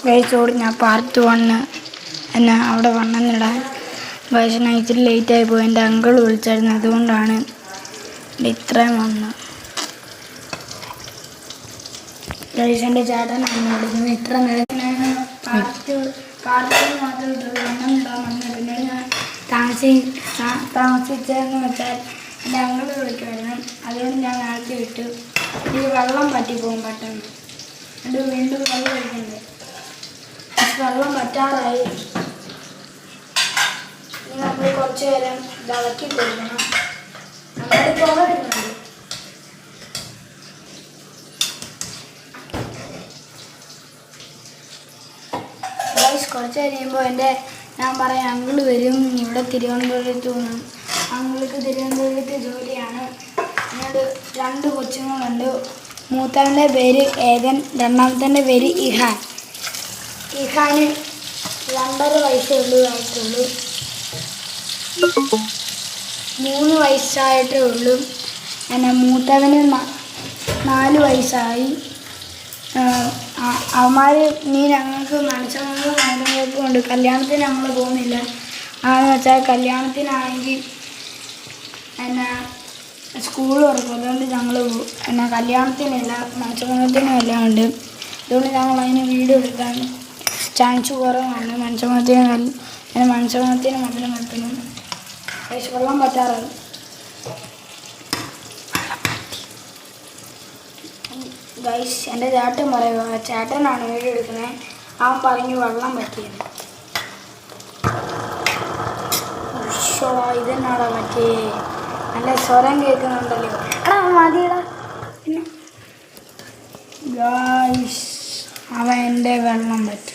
ഗൈസോട് ഞാൻ പാർട്ട് 1 എന്നെ അവിടെ വണ്ണെന്നിടാൻ ഗൈസ് ഞാൻ ഇച്ചിരി ലേറ്റായി പോയി. എൻ്റെ അങ്കിൾ വിളിച്ചായിരുന്നു, അതുകൊണ്ടാണ് ഇത്രയും വന്നത്. ഗൈസ് എൻ്റെ ചേട്ടനാണ് വിളിക്കുന്നത്. ഇത്ര നേരം ഞാൻ പാർട്ട് മാത്രം ഇട്ടത് വണ്ണെന്നിടാൻ വന്നത്. പിന്നെ ഞാൻ താമസിച്ചതെന്ന് വെച്ചാൽ എൻ്റെ അങ്കിൾ വിളിക്കുമായിരുന്നു, അതുകൊണ്ട് ഞാൻ നേരത്തെ ഇട്ടു. ഈ വെള്ളം പറ്റിപ്പോകും പെട്ടെന്ന്. അത് വീണ്ടും വെള്ളം ഒഴിക്കണ്ടേ, വെള്ളം പറ്റാറായി. ഇനി നമ്മൾ കുറച്ച് നേരം ഇളക്കി കൊടുക്കണം. നന്നായി പുകടുന്നുണ്ട്. കുറച്ച് കഴിയുമ്പോൾ ഞാൻ പറയാം അങ്കിള് വരും. ഇവിടെ തിരുവനന്തപുരത്ത് പോകണം. അങ്കിൾക്ക് തിരുവനന്തപുരത്ത് ജോലിയാണ്. എന്നോട് 2 കൊച്ചുങ്ങളുണ്ട്. മൂത്തവൻ്റെ പേര് ഏതൻ, രണ്ടാമത്തെ പേര് ഇഹാൻ. ഇഹാന് 2.5 വയസ്സേ ആയിട്ടുള്ളൂ. 3 വയസ്സായിട്ടേ ഉള്ളൂ. മൂത്തവന് 4 വയസ്സായി. അവന്മാർ നീ ഞങ്ങൾക്ക് മനസ്സങ്ങളുണ്ട്. കല്യാണത്തിന് ഞങ്ങൾ പോകുന്നില്ല. ആണെന്ന് വെച്ചാൽ കല്യാണത്തിനാണെങ്കിൽ സ്കൂൾ തുറക്കും. അതുകൊണ്ട് ഞങ്ങൾ കല്യാണത്തിനില്ല, മനസ്സമൂഹത്തിനും എല്ലാം ഉണ്ട്. അതുകൊണ്ട് ഞങ്ങൾ അതിന് വീഡിയോ എടുക്കാൻ ചാൻസ് കുറവാണ്. മനസ്സമൂഹത്തിന് മധുരം വെക്കണം. വെള്ളം പറ്റാറായി. ഗൈസ് എൻ്റെ ചേട്ടൻ പറയുക, ചേട്ടനാണ് വീഡിയോ എടുക്കുന്നത്. അവൻ പറഞ്ഞു വെള്ളം പറ്റിയത്. ഇതെന്നാടാ പറ്റിയേ? നല്ല സ്വരം കേൾക്കുന്നുണ്ടല്ലോ. എടാ മതിയടാ. പിന്നെ ഗൈസ് അവൻ എൻ്റെ വെള്ളം പറ്റി.